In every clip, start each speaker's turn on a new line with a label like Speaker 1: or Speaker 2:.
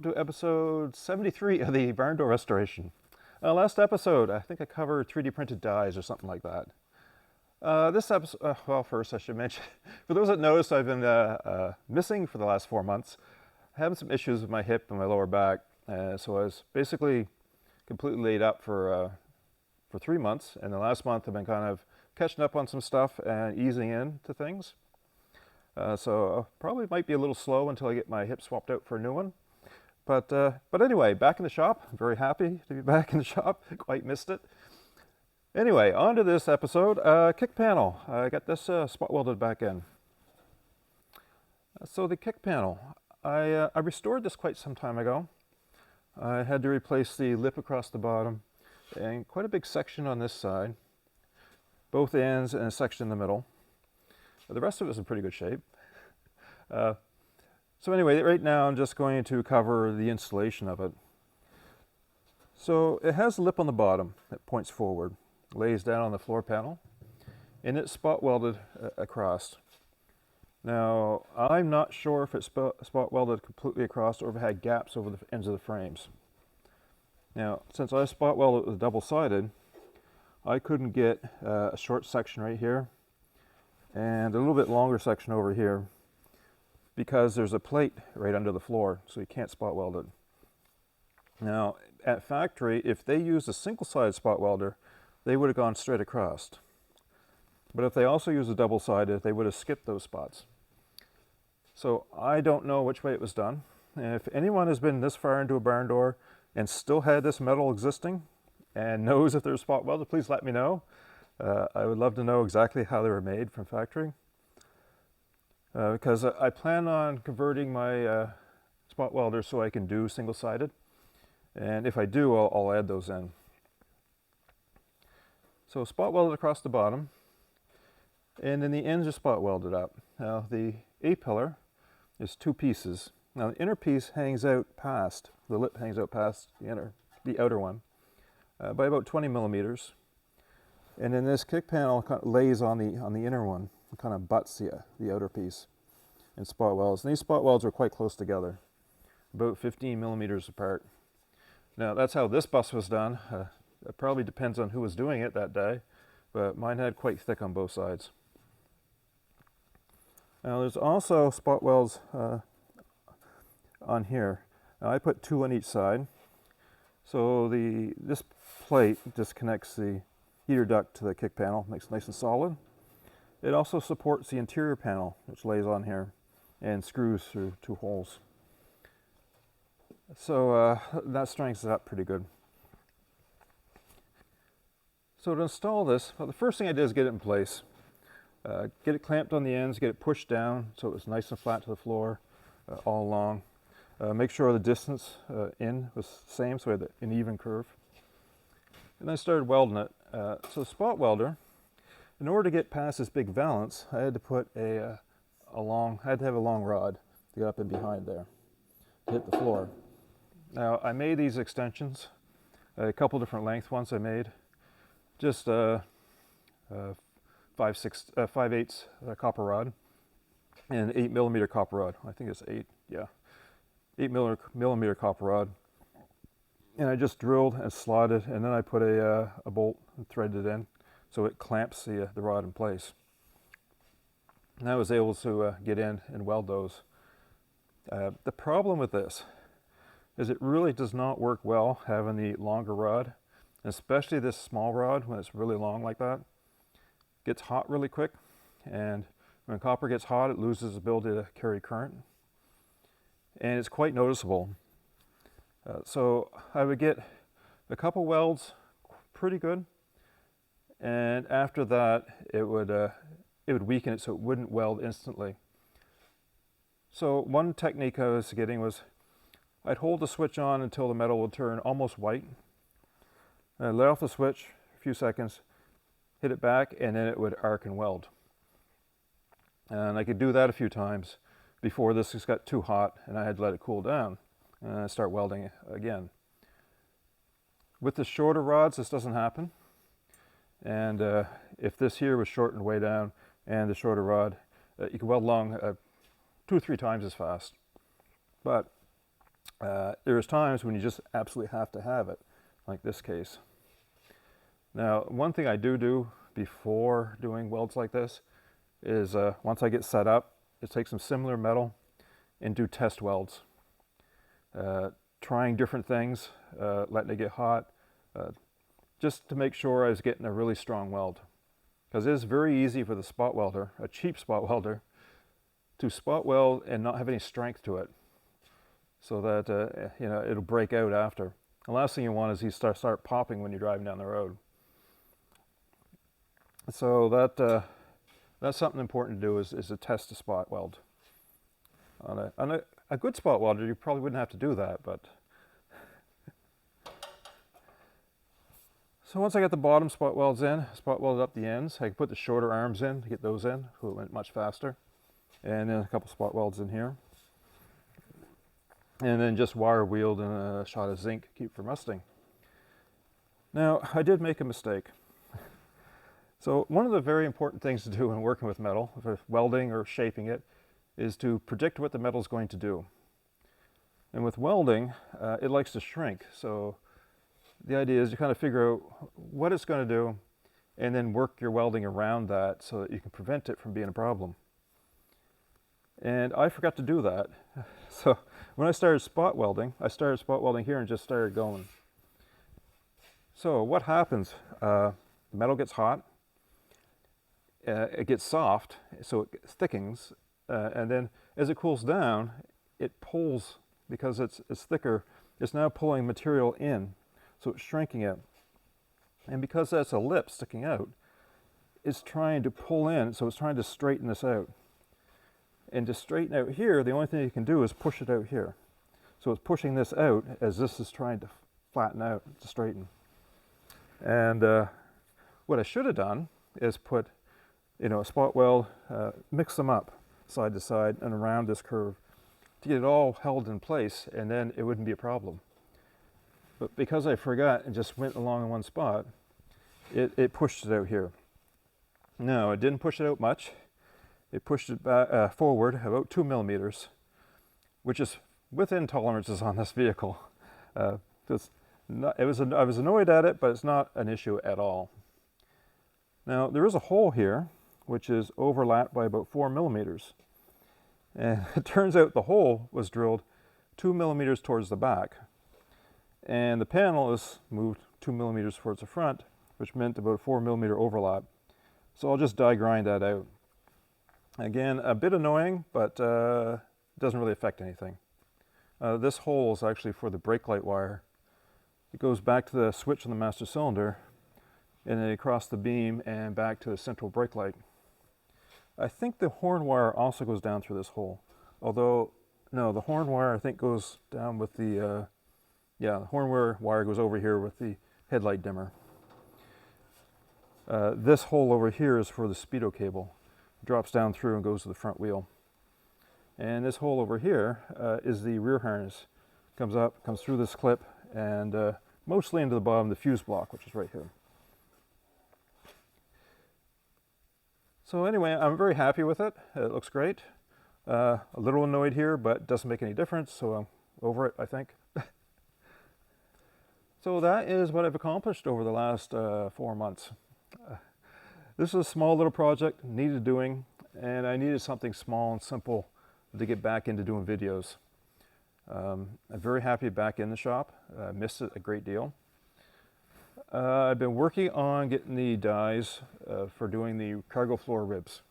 Speaker 1: welcome to episode 73 of the barn door restoration. Last episode, I think I covered 3D printed dies or something like that. This episode, well, first I should mention, for those that noticed, I've been missing for the last 4 months. Having some issues with my hip and my lower back, so I was basically completely laid up for 3 months, and the last month I've been kind of catching up on some stuff and easing into things. So probably might be a little slow until I get my hip swapped out for a new one. But anyway, back in the shop. I'm very happy to be back in the shop. Quite missed it. Anyway, on to this episode. Kick panel. I got this spot welded back in. So the kick panel. I restored this quite some time ago. I had to replace the lip across the bottom and quite a big section on this side. Both ends and a section in the middle. The rest of it is in pretty good shape. So anyway, right now I'm just going to cover the installation of it. So it has a lip on the bottom that points forward, lays down on the floor panel, and it's spot welded across. Now, I'm not sure if it's spot welded completely across or if it had gaps over the ends of the frames. Now, since I spot welded with double-sided, I couldn't get a short section right here and a little bit longer section over here because there's a plate right under the floor, so you can't spot weld it. Now, at factory, if they used a single-sided spot welder, they would have gone straight across. But if they also used a double-sided, they would have skipped those spots. So I don't know which way it was done. And if anyone has been this far into a barn door and still had this metal existing and knows if they're spot welded, please let me know. I would love to know exactly how they were made from factory. Because I plan on converting my spot welder so I can do single-sided. And if I do, I'll add those in. So spot welded across the bottom. And then the ends are spot welded up. Now the A-pillar is 2 pieces. Now the inner piece hangs out past, the lip hangs out past the outer one by about 20 millimeters. And then this kick panel kind of lays on the inner one. It kind of butts the outer piece and spot welds. And these spot welds are quite close together, about 15 millimeters apart. Now that's how this bus was done. It probably depends on who was doing it that day, but mine had quite thick on both sides. Now there's also spot welds on here. Now I put 2 on each side. So this plate disconnects the heater duct to the kick panel, makes it nice and solid. It also supports the interior panel, which lays on here and screws through 2 holes. So that strengthens it up pretty good. So to install this, well, the first thing I did is get it in place. Get it clamped on the ends, get it pushed down so it was nice and flat to the floor all along. Make sure the distance in was the same, so I had an even curve. And then I started welding it. So the spot welder, in order to get past this big valance, I had to put I had to have a long rod to get up in behind there to hit the floor. Now I made these extensions, a couple different length ones I made, just 5/8 copper rod and 8 millimeter copper rod. I think it's 8 millimeter copper rod. And I just drilled and slotted, and then I put a bolt and threaded it in so it clamps the rod in place. And I was able to get in and weld those. The problem with this is it really does not work well having the longer rod, especially this small rod when it's really long like that. It gets hot really quick, and when copper gets hot, it loses its ability to carry current. And it's quite noticeable. So I would get a couple welds pretty good, and after that it would weaken it so it wouldn't weld instantly. So one technique I was getting was I'd hold the switch on until the metal would turn almost white. And I'd let off the switch a few seconds, hit it back, and then it would arc and weld. And I could do that a few times before this just got too hot and I had to let it cool down and start welding again. With the shorter rods, this doesn't happen. And if this here was shortened way down and the shorter rod, you can weld along 2 or 3 times as fast. But There's times when you just absolutely have to have it, like this case. Now, one thing I do before doing welds like this is once I get set up, is take some similar metal and do test welds. Trying different things, letting it get hot, just to make sure I was getting a really strong weld. Because it is very easy for the spot welder, a cheap spot welder, to spot weld and not have any strength to it, so that you know, it'll break out after. The last thing you want is you start popping when you're driving down the road. So that's something important to do, is to test a spot weld. On a good spot welder, you probably wouldn't have to do that, but. So once I got the bottom spot welds in, spot welded up the ends, I can put the shorter arms in to get those in, so it went much faster. And then a couple spot welds in here. And then just wire wheeled and a shot of zinc, keep from rusting. Now, I did make a mistake. So one of the very important things to do when working with metal, if it's welding or shaping it, is to predict what the metal is going to do. And with welding, it likes to shrink. So the idea is you kind of figure out what it's going to do and then work your welding around that so that you can prevent it from being a problem. And I forgot to do that. So when I started spot welding here and just started going. So what happens? The metal gets hot, it gets soft, so it thickens, and then as it cools down, it pulls, because it's thicker, it's now pulling material in, so it's shrinking it. And because that's a lip sticking out, it's trying to pull in, so it's trying to straighten this out. And to straighten out here, the only thing you can do is push it out here. So it's pushing this out as this is trying to flatten out, to straighten. And what I should have done is put, you know, a spot weld, mix them up side to side and around this curve to get it all held in place, and then it wouldn't be a problem. But because I forgot and just went along in one spot, it pushed it out here. No, it didn't push it out much. It pushed it back, forward about 2 millimeters, which is within tolerances on this vehicle. I was annoyed at it, but it's not an issue at all. Now, there is a hole here, which is overlapped by about 4 millimeters. And it turns out the hole was drilled 2 millimeters towards the back. And the panel is moved 2 millimeters towards the front, which meant about a 4 millimeter overlap. So I'll just die grind that out. Again, a bit annoying, but doesn't really affect anything. This hole is actually for the brake light wire. It goes back to the switch on the master cylinder, and then across the beam and back to the central brake light. I think the horn wire also goes down through this hole. Although, no, the horn wire I think goes down with the, the horn wire goes over here with the headlight dimmer. This hole over here is for the speedo cable. It drops down through and goes to the front wheel. And this hole over here is the rear harness. Comes up, comes through this clip, and mostly into the bottom of the fuse block, which is right here. So anyway, I'm very happy with it. It looks great. A little annoyed here, but doesn't make any difference, so I'm over it, I think. So that is what I've accomplished over the last 4 months. This is a small little project, needed doing, and I needed something small and simple to get back into doing videos. I'm very happy back in the shop. I missed it a great deal. I've been working on getting the dies for doing the cargo floor ribs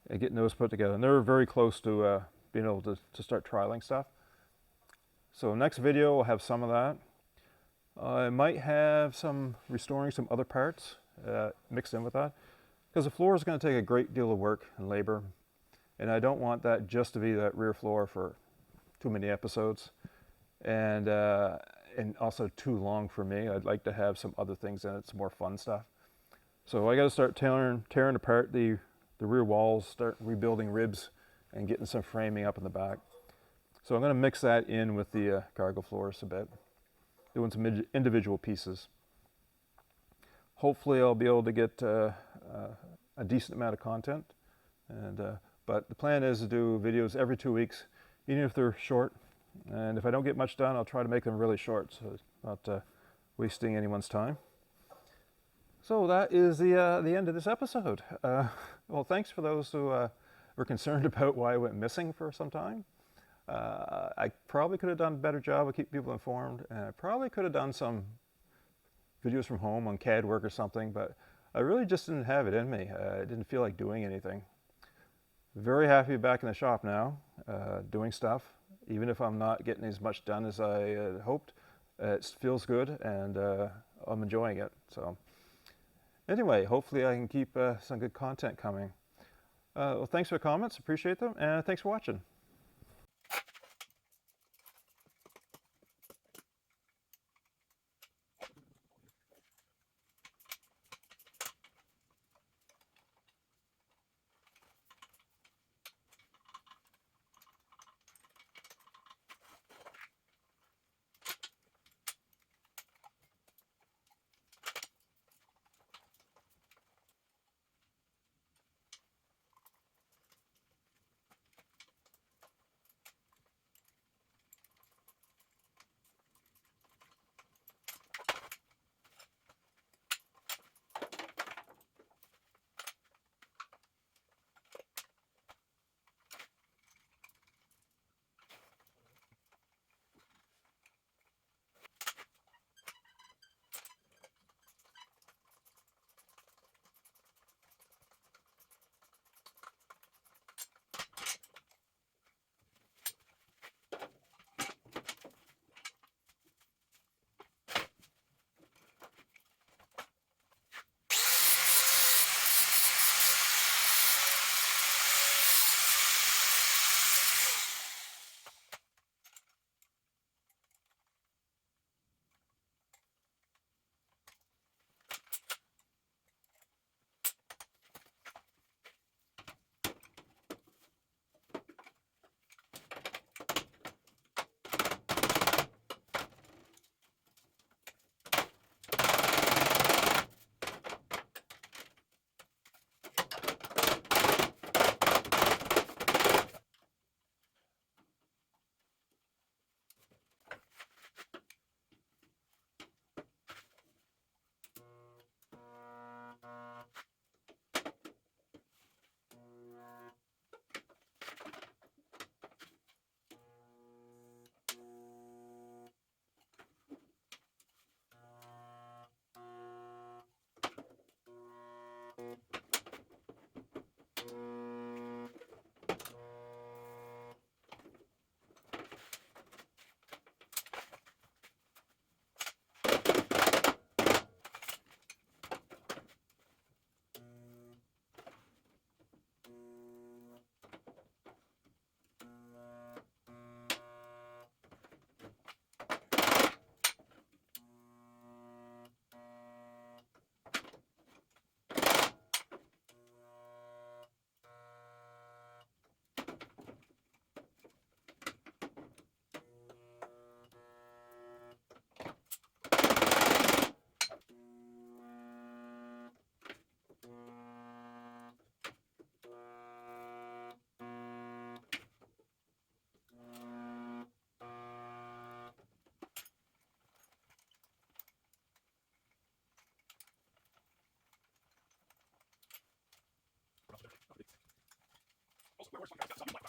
Speaker 1: and getting those put together. And they're very close to being able to start trialing stuff. So next video will have some of that. I might have some restoring some other parts mixed in with that, because the floor is going to take a great deal of work and labor, and I don't want that just to be that rear floor for too many episodes, and also too long for me. I'd like to have some other things in it, some more fun stuff. So I got to start tearing apart the rear walls, start rebuilding ribs, and getting some framing up in the back. So I'm going to mix that in with the cargo floors a bit, doing some individual pieces. Hopefully I'll be able to get a decent amount of content, and but the plan is to do videos every 2 weeks, even if they're short, And if I don't get much done, I'll try to make them really short, so not wasting anyone's time. So that is the end of this episode. Well, thanks for those who were concerned about why I went missing for some time. I probably could have done a better job of keeping people informed, and I probably could have done some videos from home on CAD work or something, but I really just didn't have it in me. I didn't feel like doing anything. Very happy to be back in the shop now, doing stuff. Even if I'm not getting as much done as I hoped, it feels good, and I'm enjoying it. So anyway, hopefully I can keep some good content coming. Well, thanks for the comments, appreciate them, and thanks for watching. Also,